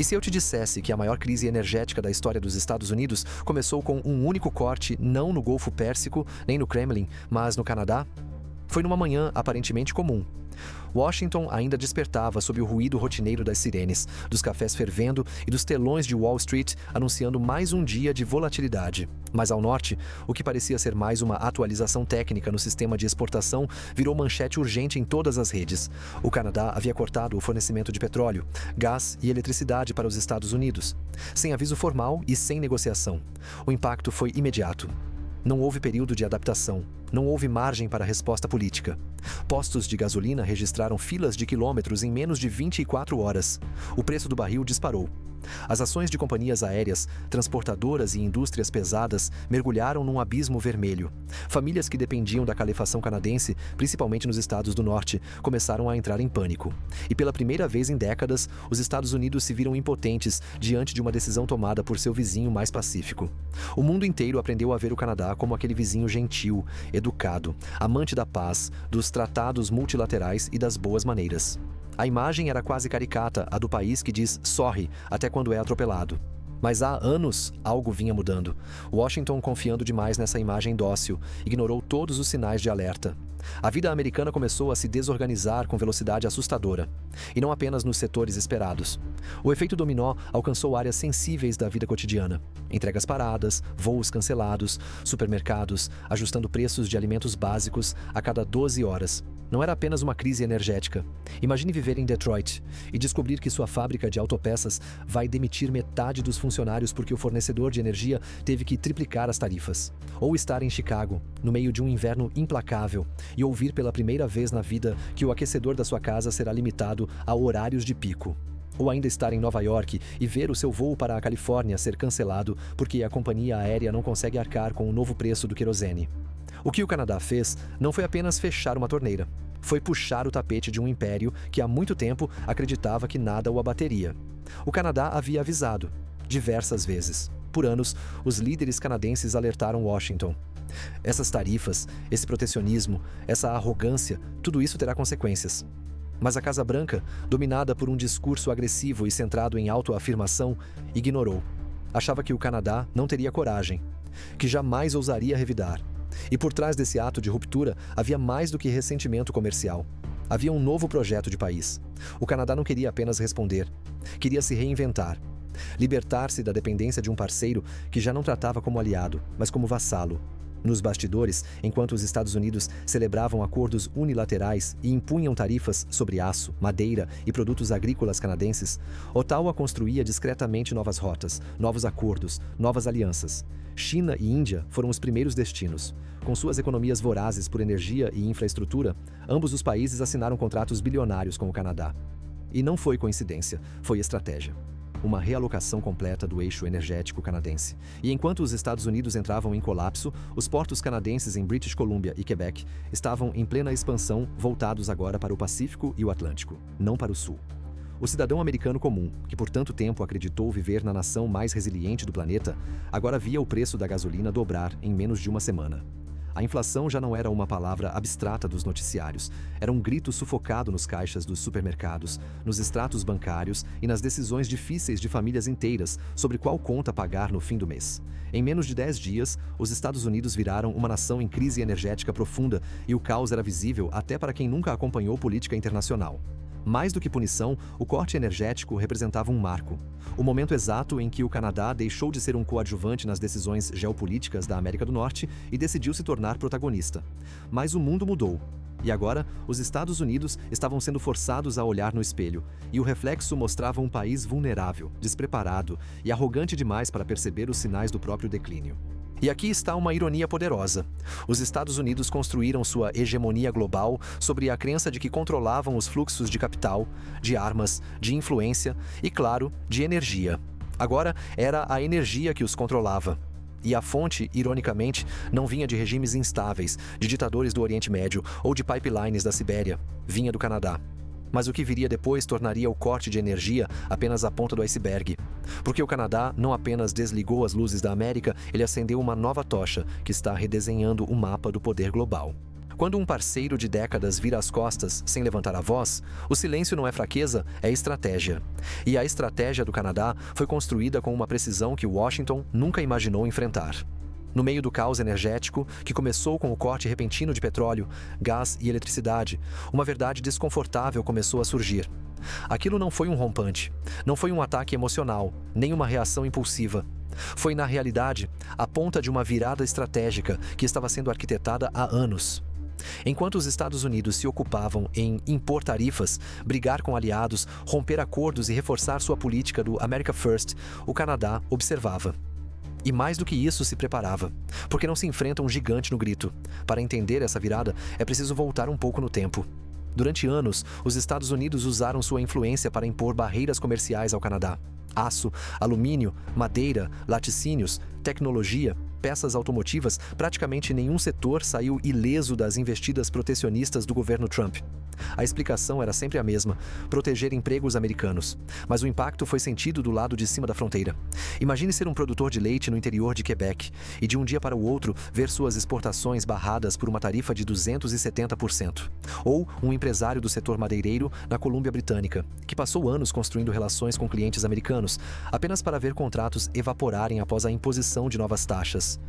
E se eu te dissesse que a maior crise energética da história dos Estados Unidos começou com um único corte, não no Golfo Pérsico, nem no Kremlin, mas no Canadá? Foi numa manhã aparentemente comum. Washington ainda despertava sob o ruído rotineiro das sirenes, dos cafés fervendo e dos telões de Wall Street anunciando mais um dia de volatilidade. Mas ao norte, o que parecia ser mais uma atualização técnica no sistema de exportação virou manchete urgente em todas as redes. O Canadá havia cortado o fornecimento de petróleo, gás e eletricidade para os Estados Unidos, sem aviso formal e sem negociação. O impacto foi imediato. Não houve período de adaptação. Não houve margem para resposta política. Postos de gasolina registraram filas de quilômetros em menos de 24 horas. O preço do barril disparou. As ações de companhias aéreas, transportadoras e indústrias pesadas mergulharam num abismo vermelho. Famílias que dependiam da calefação canadense, principalmente nos estados do norte, começaram a entrar em pânico. E pela primeira vez em décadas, os Estados Unidos se viram impotentes diante de uma decisão tomada por seu vizinho mais pacífico. O mundo inteiro aprendeu a ver o Canadá como aquele vizinho gentil, educado, amante da paz, dos tratados multilaterais e das boas maneiras. A imagem era quase caricata, a do país que diz sorry até quando é atropelado. Mas há anos algo vinha mudando. Washington, confiando demais nessa imagem dócil, ignorou todos os sinais de alerta. A vida americana começou a se desorganizar com velocidade assustadora. E não apenas nos setores esperados. O efeito dominó alcançou áreas sensíveis da vida cotidiana. Entregas paradas, voos cancelados, supermercados, ajustando preços de alimentos básicos a cada 12 horas. Não era apenas uma crise energética. Imagine viver em Detroit e descobrir que sua fábrica de autopeças vai demitir metade dos funcionários porque o fornecedor de energia teve que triplicar as tarifas. Ou estar em Chicago, no meio de um inverno implacável, e ouvir pela primeira vez na vida que o aquecedor da sua casa será limitado a horários de pico. Ou ainda estar em Nova York e ver o seu voo para a Califórnia ser cancelado porque a companhia aérea não consegue arcar com o novo preço do querosene. O que o Canadá fez não foi apenas fechar uma torneira. Foi puxar o tapete de um império que há muito tempo acreditava que nada o abateria. O Canadá havia avisado, diversas vezes. Por anos, os líderes canadenses alertaram Washington. Essas tarifas, esse protecionismo, essa arrogância, tudo isso terá consequências. Mas a Casa Branca, dominada por um discurso agressivo e centrado em autoafirmação, ignorou. Achava que o Canadá não teria coragem, que jamais ousaria revidar. E por trás desse ato de ruptura havia mais do que ressentimento comercial. Havia um novo projeto de país. O Canadá não queria apenas responder, queria se reinventar. Libertar-se da dependência de um parceiro que já não tratava como aliado, mas como vassalo. Nos bastidores, enquanto os Estados Unidos celebravam acordos unilaterais e impunham tarifas sobre aço, madeira e produtos agrícolas canadenses, Ottawa construía discretamente novas rotas, novos acordos, novas alianças. China e Índia foram os primeiros destinos. Com suas economias vorazes por energia e infraestrutura, ambos os países assinaram contratos bilionários com o Canadá. E não foi coincidência, foi estratégia. Uma realocação completa do eixo energético canadense. E enquanto os Estados Unidos entravam em colapso, os portos canadenses em British Columbia e Quebec estavam em plena expansão, voltados agora para o Pacífico e o Atlântico, não para o Sul. O cidadão americano comum, que por tanto tempo acreditou viver na nação mais resiliente do planeta, agora via o preço da gasolina dobrar em menos de uma semana. A inflação já não era uma palavra abstrata dos noticiários, era um grito sufocado nos caixas dos supermercados, nos extratos bancários e nas decisões difíceis de famílias inteiras sobre qual conta pagar no fim do mês. Em menos de 10 dias, os Estados Unidos viraram uma nação em crise energética profunda e o caos era visível até para quem nunca acompanhou política internacional. Mais do que punição, o corte energético representava um marco. O momento exato em que o Canadá deixou de ser um coadjuvante nas decisões geopolíticas da América do Norte e decidiu se tornar protagonista. Mas o mundo mudou. E agora, os Estados Unidos estavam sendo forçados a olhar no espelho, e o reflexo mostrava um país vulnerável, despreparado e arrogante demais para perceber os sinais do próprio declínio. E aqui está uma ironia poderosa. Os Estados Unidos construíram sua hegemonia global sobre a crença de que controlavam os fluxos de capital, de armas, de influência e, claro, de energia. Agora era a energia que os controlava. E a fonte, ironicamente, não vinha de regimes instáveis, de ditadores do Oriente Médio ou de pipelines da Sibéria. Vinha do Canadá. Mas o que viria depois tornaria o corte de energia apenas a ponta do iceberg. Porque o Canadá não apenas desligou as luzes da América, ele acendeu uma nova tocha que está redesenhando o mapa do poder global. Quando um parceiro de décadas vira as costas sem levantar a voz, o silêncio não é fraqueza, é estratégia. E a estratégia do Canadá foi construída com uma precisão que Washington nunca imaginou enfrentar. No meio do caos energético, que começou com o corte repentino de petróleo, gás e eletricidade, uma verdade desconfortável começou a surgir. Aquilo não foi um rompante, não foi um ataque emocional, nem uma reação impulsiva. Foi, na realidade, a ponta de uma virada estratégica que estava sendo arquitetada há anos. Enquanto os Estados Unidos se ocupavam em impor tarifas, brigar com aliados, romper acordos e reforçar sua política do America First, o Canadá observava. E mais do que isso, se preparava, porque não se enfrenta um gigante no grito. Para entender essa virada, é preciso voltar um pouco no tempo. Durante anos, os Estados Unidos usaram sua influência para impor barreiras comerciais ao Canadá. Aço, alumínio, madeira, laticínios, tecnologia, peças automotivas, praticamente nenhum setor saiu ileso das investidas protecionistas do governo Trump. A explicação era sempre a mesma: proteger empregos americanos. Mas o impacto foi sentido do lado de cima da fronteira. Imagine ser um produtor de leite no interior de Quebec e, de um dia para o outro, ver suas exportações barradas por uma tarifa de 270%. Ou um empresário do setor madeireiro na Colômbia Britânica, que passou anos construindo relações com clientes americanos, apenas para ver contratos evaporarem após a imposição de novas taxas.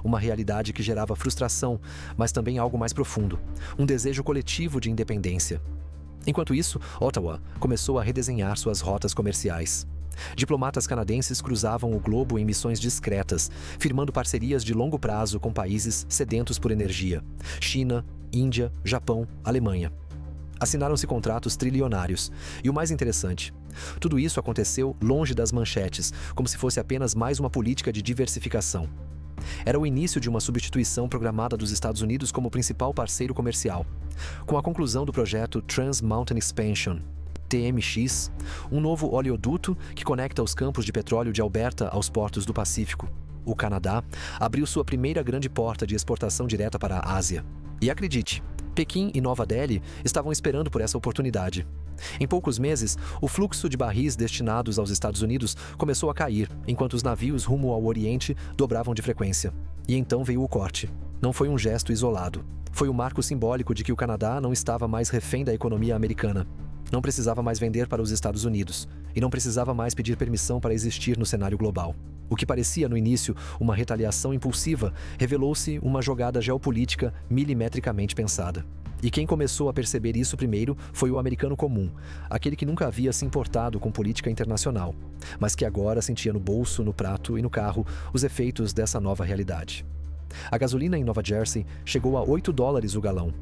Uma realidade que gerava frustração, mas também algo mais profundo: um desejo coletivo de independência. Enquanto isso, Ottawa começou a redesenhar suas rotas comerciais. Diplomatas canadenses cruzavam o globo em missões discretas, firmando parcerias de longo prazo com países sedentos por energia: China, Índia, Japão, Alemanha. Assinaram-se contratos trilionários. E o mais interessante, tudo isso aconteceu longe das manchetes, como se fosse apenas mais uma política de diversificação. Era o início de uma substituição programada dos Estados Unidos como principal parceiro comercial. Com a conclusão do projeto Trans Mountain Expansion, TMX, um novo oleoduto que conecta os campos de petróleo de Alberta aos portos do Pacífico, o Canadá abriu sua primeira grande porta de exportação direta para a Ásia. E acredite, Pequim e Nova Delhi estavam esperando por essa oportunidade. Em poucos meses, o fluxo de barris destinados aos Estados Unidos começou a cair, enquanto os navios rumo ao Oriente dobravam de frequência. E então veio o corte. Não foi um gesto isolado. Foi o marco simbólico de que o Canadá não estava mais refém da economia americana. Não precisava mais vender para os Estados Unidos. E não precisava mais pedir permissão para existir no cenário global. O que parecia, no início, uma retaliação impulsiva, revelou-se uma jogada geopolítica milimetricamente pensada. E quem começou a perceber isso primeiro foi o americano comum, aquele que nunca havia se importado com política internacional, mas que agora sentia no bolso, no prato e no carro os efeitos dessa nova realidade. A gasolina em Nova Jersey chegou a $8 o galão.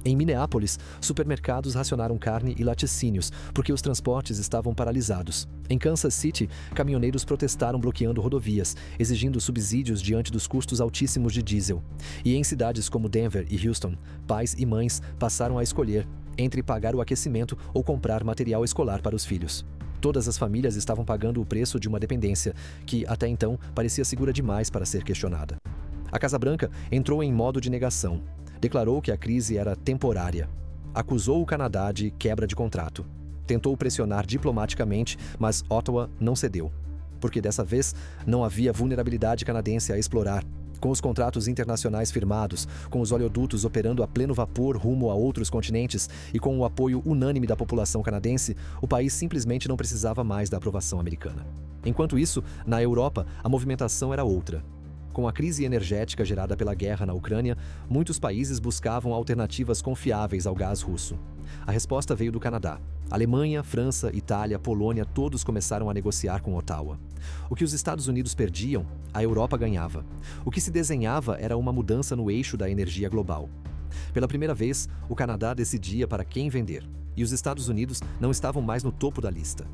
Em Minneapolis, supermercados racionaram carne e laticínios porque os transportes estavam paralisados. Em Kansas City, caminhoneiros protestaram bloqueando rodovias, exigindo subsídios diante dos custos altíssimos de diesel. E em cidades como Denver e Houston, pais e mães passaram a escolher entre pagar o aquecimento ou comprar material escolar para os filhos. Todas as famílias estavam pagando o preço de uma dependência que, até então, parecia segura demais para ser questionada. A Casa Branca entrou em modo de negação. Declarou que a crise era temporária. Acusou o Canadá de quebra de contrato. Tentou pressionar diplomaticamente, mas Ottawa não cedeu. Porque dessa vez não havia vulnerabilidade canadense a explorar. Com os contratos internacionais firmados, com os oleodutos operando a pleno vapor rumo a outros continentes e com o apoio unânime da população canadense, o país simplesmente não precisava mais da aprovação americana. Enquanto isso, na Europa, a movimentação era outra. Com a crise energética gerada pela guerra na Ucrânia, muitos países buscavam alternativas confiáveis ao gás russo. A resposta veio do Canadá. Alemanha, França, Itália, Polônia, todos começaram a negociar com Ottawa. O que os Estados Unidos perdiam, a Europa ganhava. O que se desenhava era uma mudança no eixo da energia global. Pela primeira vez, o Canadá decidia para quem vender, e os Estados Unidos não estavam mais no topo da lista.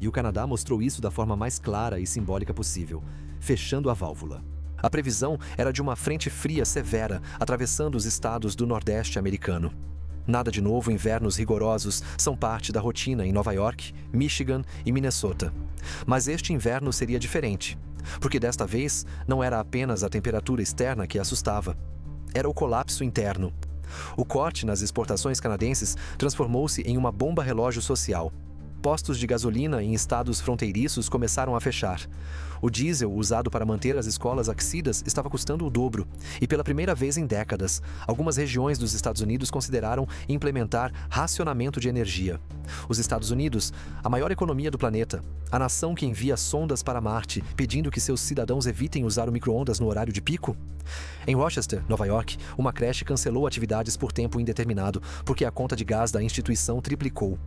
E o Canadá mostrou isso da forma mais clara e simbólica possível, fechando a válvula. A previsão era de uma frente fria severa atravessando os estados do Nordeste americano. Nada de novo, invernos rigorosos são parte da rotina em Nova York, Michigan e Minnesota. Mas este inverno seria diferente, porque desta vez não era apenas a temperatura externa que assustava. Era o colapso interno. O corte nas exportações canadenses transformou-se em uma bomba relógio social. Postos de gasolina em estados fronteiriços começaram a fechar. O diesel usado para manter as escolas aquecidas estava custando o dobro. E pela primeira vez em décadas, algumas regiões dos Estados Unidos consideraram implementar racionamento de energia. Os Estados Unidos, a maior economia do planeta, a nação que envia sondas para Marte pedindo que seus cidadãos evitem usar o micro-ondas no horário de pico? Em Rochester, Nova York, uma creche cancelou atividades por tempo indeterminado porque a conta de gás da instituição triplicou.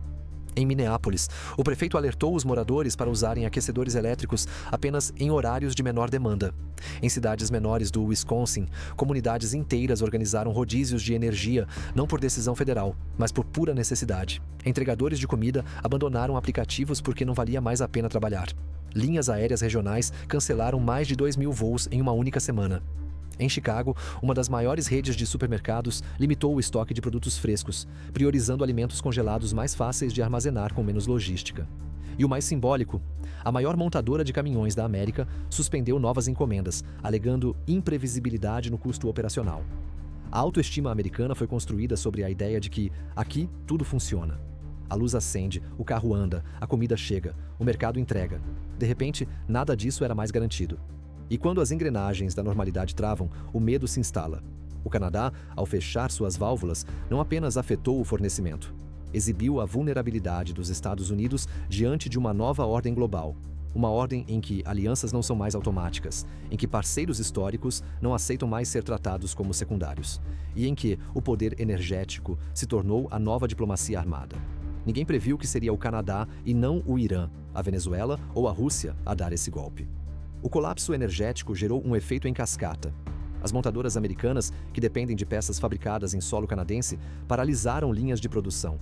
Em Minneapolis, o prefeito alertou os moradores para usarem aquecedores elétricos apenas em horários de menor demanda. Em cidades menores do Wisconsin, comunidades inteiras organizaram rodízios de energia, não por decisão federal, mas por pura necessidade. Entregadores de comida abandonaram aplicativos porque não valia mais a pena trabalhar. Linhas aéreas regionais cancelaram mais de 2.000 voos em uma única semana. Em Chicago, uma das maiores redes de supermercados limitou o estoque de produtos frescos, priorizando alimentos congelados mais fáceis de armazenar com menos logística. E o mais simbólico, a maior montadora de caminhões da América suspendeu novas encomendas, alegando imprevisibilidade no custo operacional. A autoestima americana foi construída sobre a ideia de que aqui tudo funciona. A luz acende, o carro anda, a comida chega, o mercado entrega. De repente, nada disso era mais garantido. E quando as engrenagens da normalidade travam, o medo se instala. O Canadá, ao fechar suas válvulas, não apenas afetou o fornecimento, exibiu a vulnerabilidade dos Estados Unidos diante de uma nova ordem global. Uma ordem em que alianças não são mais automáticas, em que parceiros históricos não aceitam mais ser tratados como secundários, e em que o poder energético se tornou a nova diplomacia armada. Ninguém previu que seria o Canadá e não o Irã, a Venezuela ou a Rússia a dar esse golpe. O colapso energético gerou um efeito em cascata. As montadoras americanas, que dependem de peças fabricadas em solo canadense, paralisaram linhas de produção.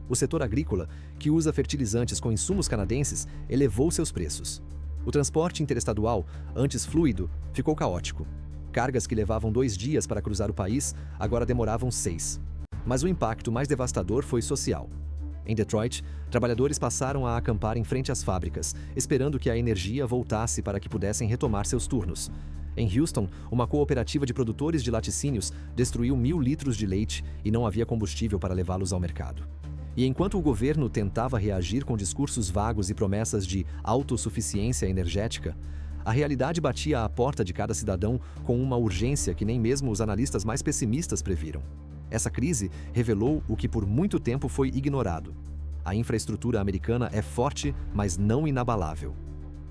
O setor agrícola, que usa fertilizantes com insumos canadenses, elevou seus preços. O transporte interestadual, antes fluido, ficou caótico. Cargas que levavam 2 dias para cruzar o país, agora demoravam 6. Mas o impacto mais devastador foi social. Em Detroit, trabalhadores passaram a acampar em frente às fábricas, esperando que a energia voltasse para que pudessem retomar seus turnos. Em Houston, uma cooperativa de produtores de laticínios destruiu 1.000 litros de leite e não havia combustível para levá-los ao mercado. E enquanto o governo tentava reagir com discursos vagos e promessas de autossuficiência energética, a realidade batia à porta de cada cidadão com uma urgência que nem mesmo os analistas mais pessimistas previram. Essa crise revelou o que por muito tempo foi ignorado. A infraestrutura americana é forte, mas não inabalável.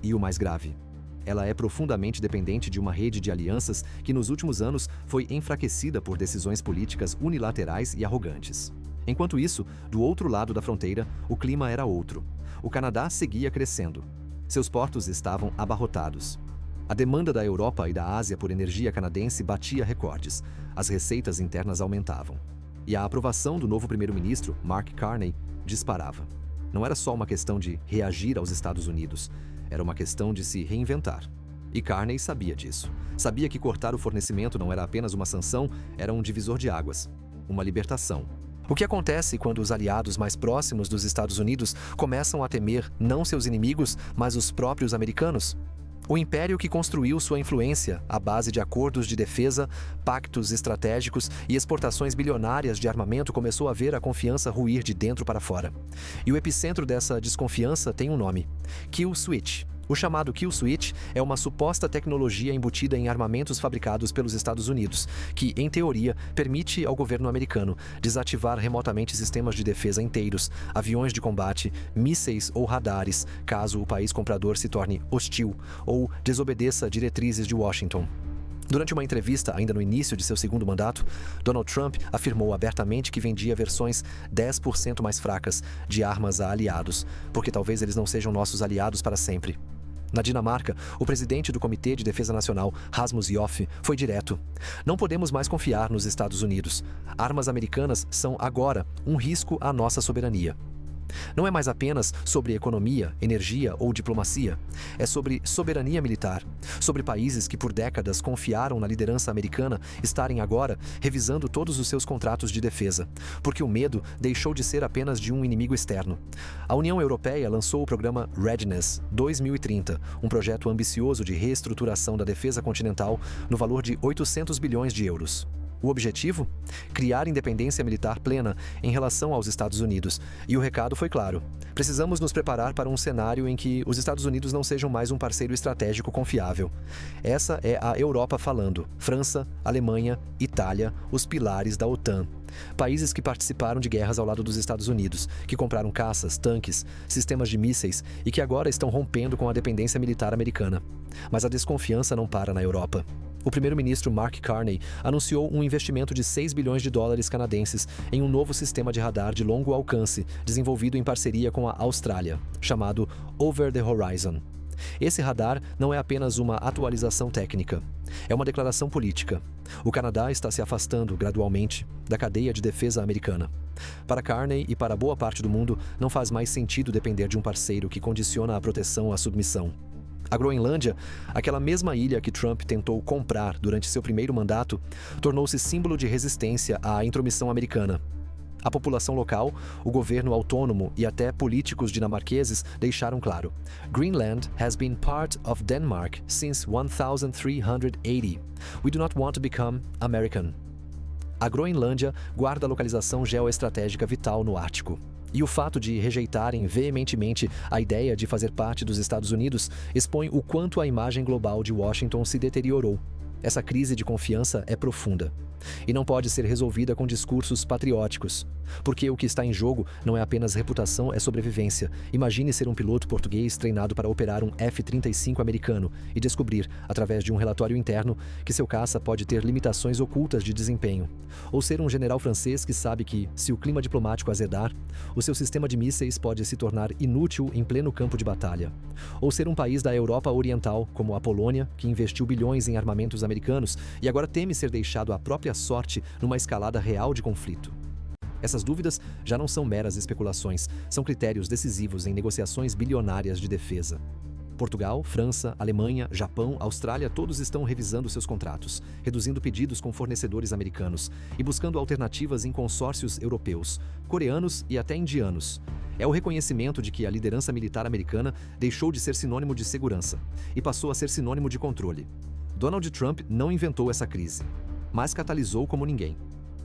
E o mais grave, ela é profundamente dependente de uma rede de alianças que nos últimos anos foi enfraquecida por decisões políticas unilaterais e arrogantes. Enquanto isso, do outro lado da fronteira, o clima era outro. O Canadá seguia crescendo. Seus portos estavam abarrotados. A demanda da Europa e da Ásia por energia canadense batia recordes. As receitas internas aumentavam. E a aprovação do novo primeiro-ministro, Mark Carney, disparava. Não era só uma questão de reagir aos Estados Unidos, era uma questão de se reinventar. E Carney sabia disso. Sabia que cortar o fornecimento não era apenas uma sanção, era um divisor de águas, uma libertação. O que acontece quando os aliados mais próximos dos Estados Unidos começam a temer não seus inimigos, mas os próprios americanos? O império que construiu sua influência à base de acordos de defesa, pactos estratégicos e exportações bilionárias de armamento começou a ver a confiança ruir de dentro para fora. E o epicentro dessa desconfiança tem um nome: Kill Switch. O chamado Kill Switch é uma suposta tecnologia embutida em armamentos fabricados pelos Estados Unidos, que, em teoria, permite ao governo americano desativar remotamente sistemas de defesa inteiros, aviões de combate, mísseis ou radares, caso o país comprador se torne hostil ou desobedeça diretrizes de Washington. Durante uma entrevista, ainda no início de seu segundo mandato, Donald Trump afirmou abertamente que vendia versões 10% mais fracas de armas a aliados, porque talvez eles não sejam nossos aliados para sempre. Na Dinamarca, o presidente do Comitê de Defesa Nacional, Rasmus Joff, foi direto. Não podemos mais confiar nos Estados Unidos. Armas americanas são, agora, um risco à nossa soberania. Não é mais apenas sobre economia, energia ou diplomacia. É sobre soberania militar, sobre países que por décadas confiaram na liderança americana estarem agora revisando todos os seus contratos de defesa, porque o medo deixou de ser apenas de um inimigo externo. A União Europeia lançou o programa Readiness 2030, um projeto ambicioso de reestruturação da defesa continental no valor de 800 bilhões de euros. O objetivo? Criar independência militar plena em relação aos Estados Unidos. E o recado foi claro. Precisamos nos preparar para um cenário em que os Estados Unidos não sejam mais um parceiro estratégico confiável. Essa é a Europa falando. França, Alemanha, Itália, os pilares da OTAN. Países que participaram de guerras ao lado dos Estados Unidos, que compraram caças, tanques, sistemas de mísseis e que agora estão rompendo com a dependência militar americana. Mas a desconfiança não para na Europa. O primeiro-ministro Mark Carney anunciou um investimento de 6 bilhões de dólares canadenses em um novo sistema de radar de longo alcance, desenvolvido em parceria com a Austrália, chamado Over the Horizon. Esse radar não é apenas uma atualização técnica, é uma declaração política. O Canadá está se afastando gradualmente da cadeia de defesa americana. Para Carney e para boa parte do mundo, não faz mais sentido depender de um parceiro que condiciona a proteção à submissão. A Groenlândia, aquela mesma ilha que Trump tentou comprar durante seu primeiro mandato, tornou-se símbolo de resistência à intromissão americana. A população local, o governo autônomo e até políticos dinamarqueses deixaram claro: Greenland has been part of Denmark since 1380. We do not want to become American. A Groenlândia guarda a localização geoestratégica vital no Ártico. E o fato de rejeitarem veementemente a ideia de fazer parte dos Estados Unidos expõe o quanto a imagem global de Washington se deteriorou. Essa crise de confiança é profunda e não pode ser resolvida com discursos patrióticos, porque o que está em jogo não é apenas reputação, é sobrevivência. Imagine ser um piloto português treinado para operar um F-35 americano e descobrir, através de um relatório interno, que seu caça pode ter limitações ocultas de desempenho. Ou ser um general francês que sabe que, se o clima diplomático azedar, o seu sistema de mísseis pode se tornar inútil em pleno campo de batalha. Ou ser um país da Europa Oriental, como a Polônia, que investiu bilhões em armamentos americanos e agora teme ser deixado à própria sorte numa escalada real de conflito. Essas dúvidas já não são meras especulações, são critérios decisivos em negociações bilionárias de defesa. Portugal, França, Alemanha, Japão, Austrália, todos estão revisando seus contratos, reduzindo pedidos com fornecedores americanos e buscando alternativas em consórcios europeus, coreanos e até indianos. É o reconhecimento de que a liderança militar americana deixou de ser sinônimo de segurança e passou a ser sinônimo de controle. Donald Trump não inventou essa crise, mas catalisou como ninguém.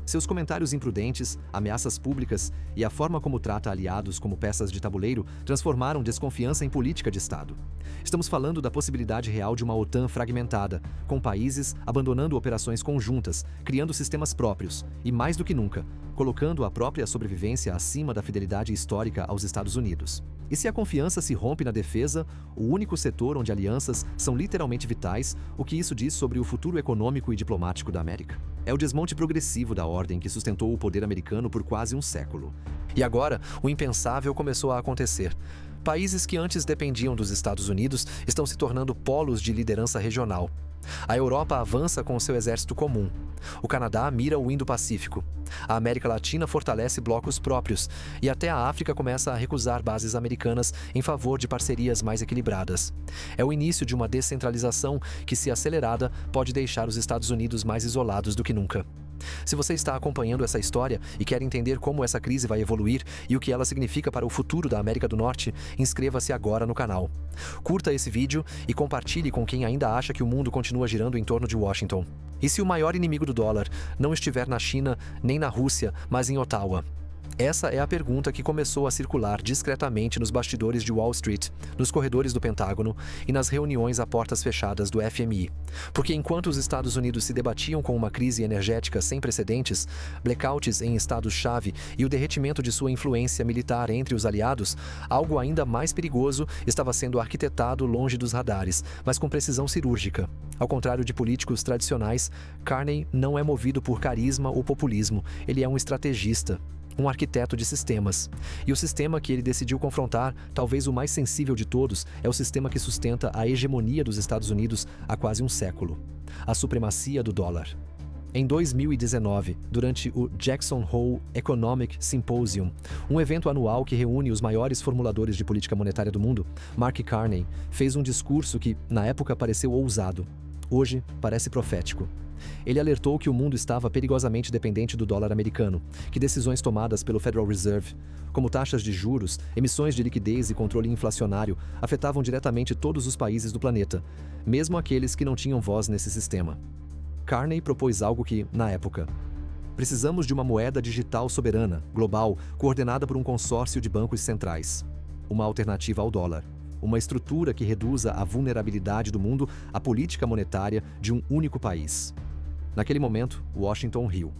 Seus comentários imprudentes, ameaças públicas e a forma como trata aliados como peças de tabuleiro transformaram desconfiança em política de Estado. Estamos falando da possibilidade real de uma OTAN fragmentada, com países abandonando operações conjuntas, criando sistemas próprios e, mais do que nunca, colocando a própria sobrevivência acima da fidelidade histórica aos Estados Unidos. E se a confiança se rompe na defesa, o único setor onde alianças são literalmente vitais, o que isso diz sobre o futuro econômico e diplomático da América? É o desmonte progressivo da ordem que sustentou o poder americano por quase um século. E agora, o impensável começou a acontecer. Países que antes dependiam dos Estados Unidos estão se tornando polos de liderança regional. A Europa avança com seu exército comum. O Canadá mira o Indo-Pacífico. A América Latina fortalece blocos próprios. E até a África começa a recusar bases americanas em favor de parcerias mais equilibradas. É o início de uma descentralização que, se acelerada, pode deixar os Estados Unidos mais isolados do que nunca. Se você está acompanhando essa história e quer entender como essa crise vai evoluir e o que ela significa para o futuro da América do Norte, inscreva-se agora no canal. Curta esse vídeo e compartilhe com quem ainda acha que o mundo continua girando em torno de Washington. E se o maior inimigo do dólar não estiver na China nem na Rússia, mas em Ottawa? Essa é a pergunta que começou a circular discretamente nos bastidores de Wall Street, nos corredores do Pentágono e nas reuniões a portas fechadas do FMI. Porque enquanto os Estados Unidos se debatiam com uma crise energética sem precedentes, blackouts em estados-chave e o derretimento de sua influência militar entre os aliados, algo ainda mais perigoso estava sendo arquitetado longe dos radares, mas com precisão cirúrgica. Ao contrário de políticos tradicionais, Carney não é movido por carisma ou populismo, ele é um estrategista. Um arquiteto de sistemas. E o sistema que ele decidiu confrontar, talvez o mais sensível de todos, é o sistema que sustenta a hegemonia dos Estados Unidos há quase um século: a supremacia do dólar. Em 2019, durante o Jackson Hole Economic Symposium, um evento anual que reúne os maiores formuladores de política monetária do mundo, Mark Carney fez um discurso que, na época, pareceu ousado. Hoje, parece profético. Ele alertou que o mundo estava perigosamente dependente do dólar americano, que decisões tomadas pelo Federal Reserve, como taxas de juros, emissões de liquidez e controle inflacionário, afetavam diretamente todos os países do planeta, mesmo aqueles que não tinham voz nesse sistema. Carney propôs algo que, na época, precisamos de uma moeda digital soberana, global, coordenada por um consórcio de bancos centrais. Uma alternativa ao dólar. Uma estrutura que reduza a vulnerabilidade do mundo à política monetária de um único país. Naquele momento, Washington riu.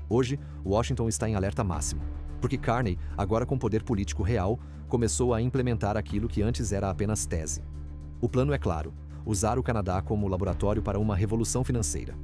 Hoje, Washington está em alerta máximo, porque Carney, agora com poder político real, começou a implementar aquilo que antes era apenas tese. O plano é claro: usar o Canadá como laboratório para uma revolução financeira.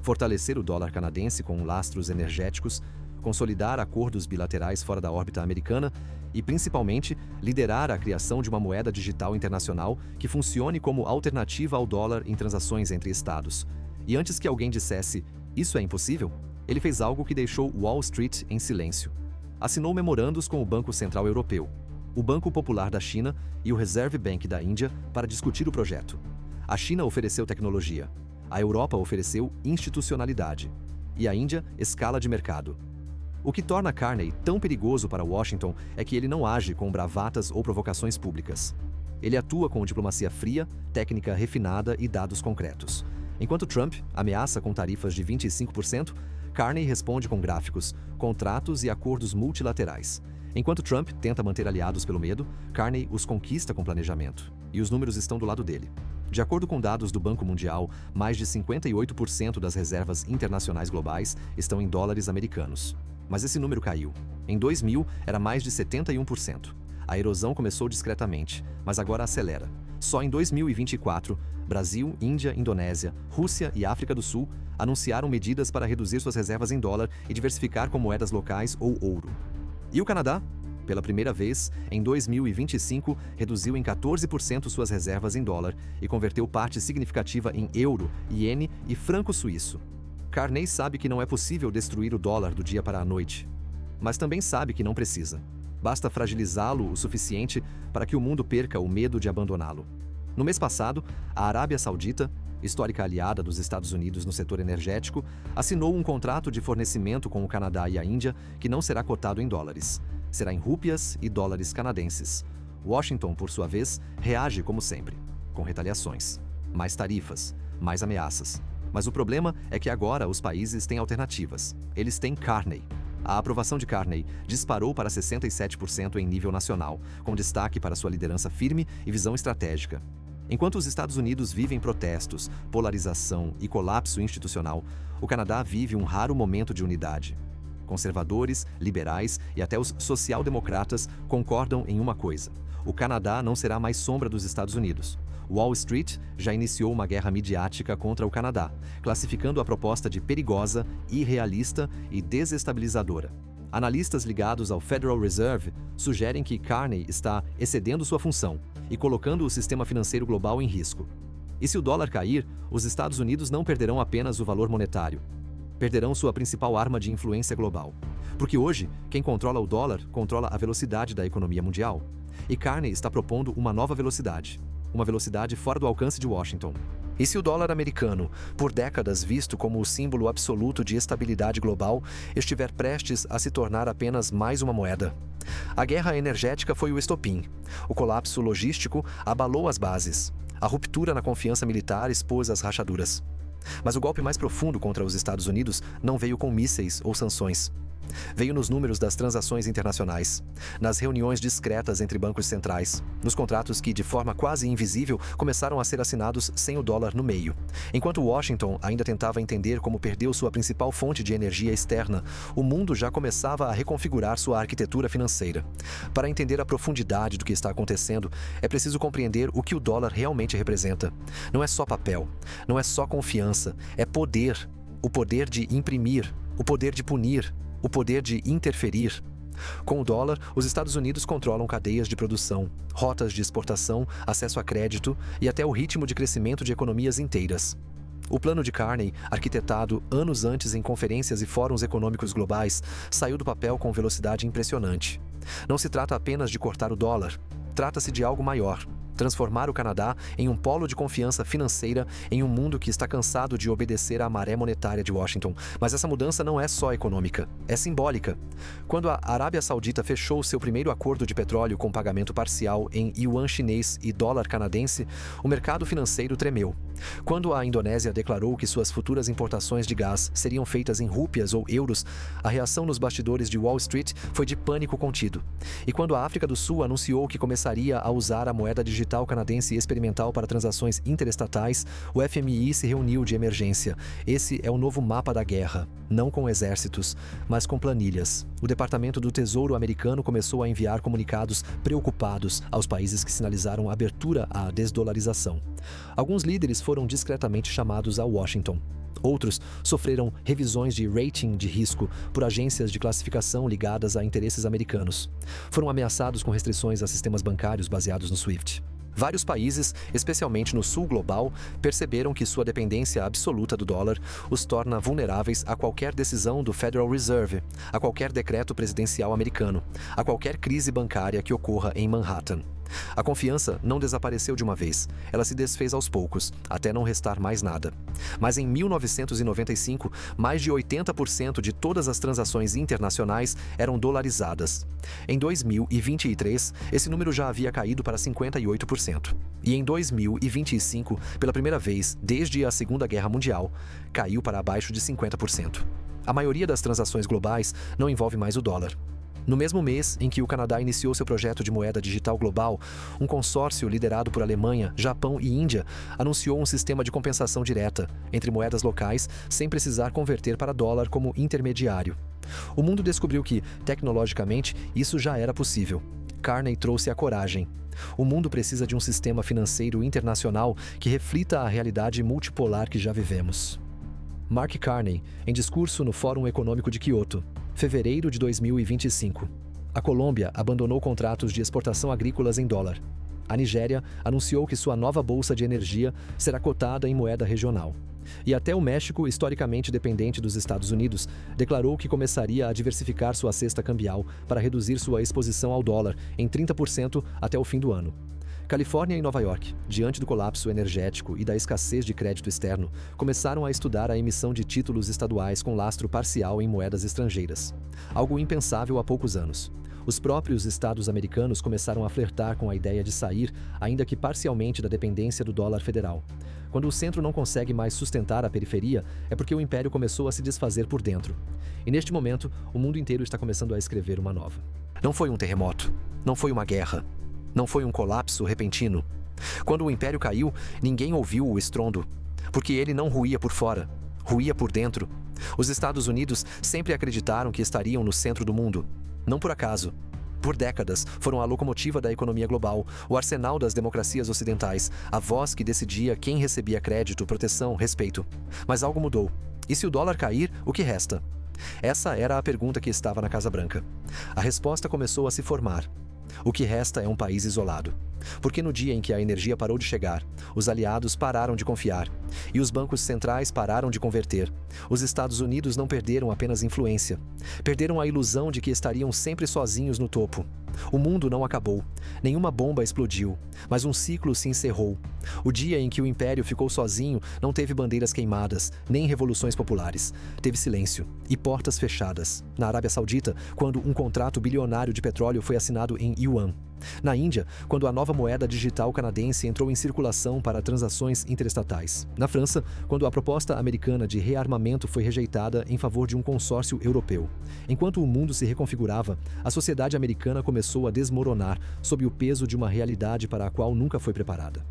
Fortalecer o dólar canadense com lastros energéticos, consolidar acordos bilaterais fora da órbita americana e, principalmente, liderar a criação de uma moeda digital internacional que funcione como alternativa ao dólar em transações entre estados. E antes que alguém dissesse, isso é impossível, ele fez algo que deixou Wall Street em silêncio. Assinou memorandos com o Banco Central Europeu, o Banco Popular da China e o Reserve Bank da Índia para discutir o projeto. A China ofereceu tecnologia, a Europa ofereceu institucionalidade e a Índia escala de mercado. O que torna Carney tão perigoso para Washington é que ele não age com bravatas ou provocações públicas. Ele atua com diplomacia fria, técnica refinada e dados concretos. Enquanto Trump ameaça com tarifas de 25%, Carney responde com gráficos, contratos e acordos multilaterais. Enquanto Trump tenta manter aliados pelo medo, Carney os conquista com planejamento. E os números estão do lado dele. De acordo com dados do Banco Mundial, mais de 58% das reservas internacionais globais estão em dólares americanos. Mas esse número caiu. Em 2000, era mais de 71%. A erosão começou discretamente, mas agora acelera. Só em 2024, Brasil, Índia, Indonésia, Rússia e África do Sul anunciaram medidas para reduzir suas reservas em dólar e diversificar com moedas locais ou ouro. E o Canadá? Pela primeira vez, em 2025, reduziu em 14% suas reservas em dólar e converteu parte significativa em euro, iene e franco suíço. Carney sabe que não é possível destruir o dólar do dia para a noite, mas também sabe que não precisa. Basta fragilizá-lo o suficiente para que o mundo perca o medo de abandoná-lo. No mês passado, a Arábia Saudita, histórica aliada dos Estados Unidos no setor energético, assinou um contrato de fornecimento com o Canadá e a Índia que não será cotado em dólares. Será em rúpias e dólares canadenses. Washington, por sua vez, reage como sempre, com retaliações, mais tarifas, mais ameaças. Mas o problema é que agora os países têm alternativas. Eles têm Carney. A aprovação de Carney disparou para 67% em nível nacional, com destaque para sua liderança firme e visão estratégica. Enquanto os Estados Unidos vivem protestos, polarização e colapso institucional, o Canadá vive um raro momento de unidade. Conservadores, liberais e até os social-democratas concordam em uma coisa: o Canadá não será mais sombra dos Estados Unidos. Wall Street já iniciou uma guerra midiática contra o Canadá, classificando a proposta de perigosa, irrealista e desestabilizadora. Analistas ligados ao Federal Reserve sugerem que Carney está excedendo sua função e colocando o sistema financeiro global em risco. E se o dólar cair, os Estados Unidos não perderão apenas o valor monetário. Perderão sua principal arma de influência global. Porque hoje, quem controla o dólar controla a velocidade da economia mundial. E Carney está propondo uma nova velocidade. Uma velocidade fora do alcance de Washington. E se o dólar americano, por décadas visto como o símbolo absoluto de estabilidade global, estiver prestes a se tornar apenas mais uma moeda? A guerra energética foi o estopim. O colapso logístico abalou as bases. A ruptura na confiança militar expôs as rachaduras. Mas o golpe mais profundo contra os Estados Unidos não veio com mísseis ou sanções. Veio nos números das transações internacionais, nas reuniões discretas entre bancos centrais, nos contratos que, de forma quase invisível, começaram a ser assinados sem o dólar no meio. Enquanto Washington ainda tentava entender como perdeu sua principal fonte de energia externa, o mundo já começava a reconfigurar sua arquitetura financeira. Para entender a profundidade do que está acontecendo, é preciso compreender o que o dólar realmente representa. Não é só papel, não é só confiança, é poder. O poder de imprimir, o poder de punir, o poder de interferir. Com o dólar, os Estados Unidos controlam cadeias de produção, rotas de exportação, acesso a crédito e até o ritmo de crescimento de economias inteiras. O plano de Carney, arquitetado anos antes em conferências e fóruns econômicos globais, saiu do papel com velocidade impressionante. Não se trata apenas de cortar o dólar, trata-se de algo maior. transformar o Canadá em um polo de confiança financeira em um mundo que está cansado de obedecer à maré monetária de Washington. Mas essa mudança não é só econômica, é simbólica. Quando a Arábia Saudita fechou seu primeiro acordo de petróleo com pagamento parcial em yuan chinês e dólar canadense, o mercado financeiro tremeu. Quando a Indonésia declarou que suas futuras importações de gás seriam feitas em rúpias ou euros, a reação nos bastidores de Wall Street foi de pânico contido. E quando a África do Sul anunciou que começaria a usar a moeda digital canadense experimental para transações interestatais, o FMI se reuniu de emergência. Esse é o novo mapa da guerra, não com exércitos, mas com planilhas. O Departamento do Tesouro americano começou a enviar comunicados preocupados aos países que sinalizaram abertura à desdolarização. Alguns líderes foram discretamente chamados a Washington. Outros sofreram revisões de rating de risco por agências de classificação ligadas a interesses americanos. Foram ameaçados com restrições a sistemas bancários baseados no SWIFT. Vários países, especialmente no sul global, perceberam que sua dependência absoluta do dólar os torna vulneráveis a qualquer decisão do Federal Reserve, a qualquer decreto presidencial americano, a qualquer crise bancária que ocorra em Manhattan. A confiança não desapareceu de uma vez, ela se desfez aos poucos, até não restar mais nada. Mas em 1995, mais de 80% de todas as transações internacionais eram dolarizadas. Em 2023, esse número já havia caído para 58%. E em 2025, pela primeira vez desde a Segunda Guerra Mundial, caiu para abaixo de 50%. A maioria das transações globais não envolve mais o dólar. No mesmo mês em que o Canadá iniciou seu projeto de moeda digital global, um consórcio liderado por Alemanha, Japão e Índia anunciou um sistema de compensação direta entre moedas locais sem precisar converter para dólar como intermediário. O mundo descobriu que, tecnologicamente, isso já era possível. Carney trouxe a coragem. O mundo precisa de um sistema financeiro internacional que reflita a realidade multipolar que já vivemos. Mark Carney, em discurso no Fórum Econômico de Kyoto, fevereiro de 2025. A Colômbia abandonou contratos de exportação agrícolas em dólar. A Nigéria anunciou que sua nova bolsa de energia será cotada em moeda regional. E até o México, historicamente dependente dos Estados Unidos, declarou que começaria a diversificar sua cesta cambial para reduzir sua exposição ao dólar em 30% até o fim do ano. Califórnia e Nova York, diante do colapso energético e da escassez de crédito externo, começaram a estudar a emissão de títulos estaduais com lastro parcial em moedas estrangeiras. Algo impensável há poucos anos. Os próprios estados americanos começaram a flertar com a ideia de sair, ainda que parcialmente, da dependência do dólar federal. Quando o centro não consegue mais sustentar a periferia, é porque o império começou a se desfazer por dentro. E neste momento, o mundo inteiro está começando a escrever uma nova. Não foi um terremoto, não foi uma guerra. Não foi um colapso repentino. Quando o império caiu, ninguém ouviu o estrondo, porque ele não ruía por fora, ruía por dentro. Os Estados Unidos sempre acreditaram que estariam no centro do mundo. Não por acaso. Por décadas, foram a locomotiva da economia global, o arsenal das democracias ocidentais, a voz que decidia quem recebia crédito, proteção, respeito. Mas algo mudou. E se o dólar cair, o que resta? Essa era a pergunta que estava na Casa Branca. A resposta começou a se formar. O que resta é um país isolado. Porque no dia em que a energia parou de chegar, os aliados pararam de confiar e os bancos centrais pararam de converter. Os Estados Unidos não perderam apenas influência. Perderam a ilusão de que estariam sempre sozinhos no topo. O mundo não acabou. Nenhuma bomba explodiu, mas um ciclo se encerrou. O dia em que o império ficou sozinho não teve bandeiras queimadas, nem revoluções populares. Teve silêncio e portas fechadas. Na Arábia Saudita, quando um contrato bilionário de petróleo foi assinado em yuan. Na Índia, quando a nova moeda digital canadense entrou em circulação para transações interestatais. Na França, quando a proposta americana de rearmamento foi rejeitada em favor de um consórcio europeu. Enquanto o mundo se reconfigurava, a sociedade americana começou a desmoronar sob o peso de uma realidade para a qual nunca foi preparada.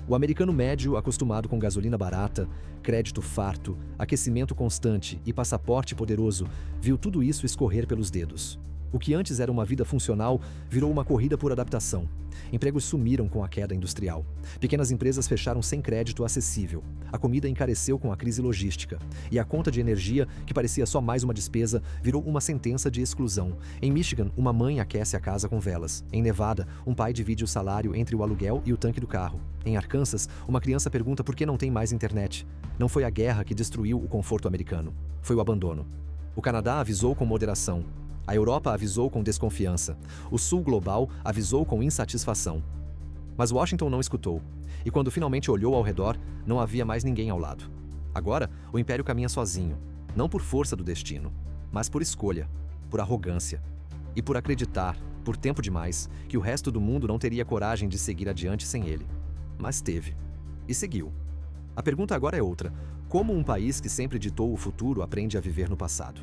O americano médio, acostumado com gasolina barata, crédito farto, aquecimento constante e passaporte poderoso, viu tudo isso escorrer pelos dedos. O que antes era uma vida funcional virou uma corrida por adaptação. Empregos sumiram com a queda industrial. Pequenas empresas fecharam sem crédito acessível. A comida encareceu com a crise logística. E a conta de energia, que parecia só mais uma despesa, virou uma sentença de exclusão. Em Michigan, uma mãe aquece a casa com velas. Em Nevada, um pai divide o salário entre o aluguel e o tanque do carro. Em Arkansas, uma criança pergunta por que não tem mais internet. Não foi a guerra que destruiu o conforto americano. Foi o abandono. O Canadá avisou com moderação. A Europa avisou com desconfiança. O Sul global avisou com insatisfação. Mas Washington não escutou, e quando finalmente olhou ao redor, não havia mais ninguém ao lado. Agora, o Império caminha sozinho, não por força do destino, mas por escolha, por arrogância e por acreditar, por tempo demais, que o resto do mundo não teria coragem de seguir adiante sem ele. Mas teve. E seguiu. A pergunta agora é outra: como um país que sempre ditou o futuro aprende a viver no passado?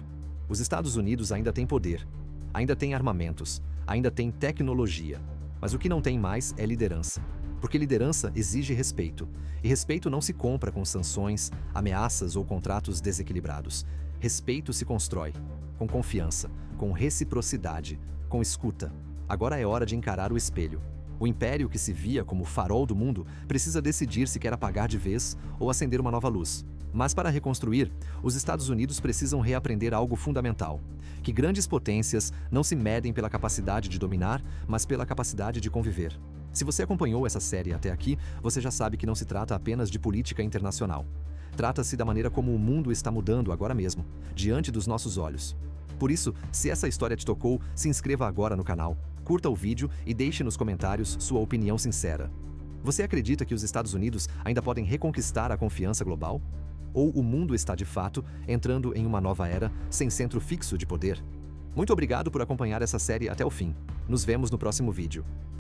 Os Estados Unidos ainda têm poder, ainda têm armamentos, ainda têm tecnologia, mas o que não tem mais é liderança. Porque liderança exige respeito, e respeito não se compra com sanções, ameaças ou contratos desequilibrados. Respeito se constrói, com confiança, com reciprocidade, com escuta. Agora é hora de encarar o espelho. O império que se via como o farol do mundo precisa decidir se quer apagar de vez ou acender uma nova luz. Mas para reconstruir, os Estados Unidos precisam reaprender algo fundamental: que grandes potências não se medem pela capacidade de dominar, mas pela capacidade de conviver. Se você acompanhou essa série até aqui, você já sabe que não se trata apenas de política internacional. Trata-se da maneira como o mundo está mudando agora mesmo, diante dos nossos olhos. Por isso, se essa história te tocou, se inscreva agora no canal, curta o vídeo e deixe nos comentários sua opinião sincera. Você acredita que os Estados Unidos ainda podem reconquistar a confiança global? Ou o mundo está de fato entrando em uma nova era sem centro fixo de poder? Muito obrigado por acompanhar essa série até o fim. Nos vemos no próximo vídeo.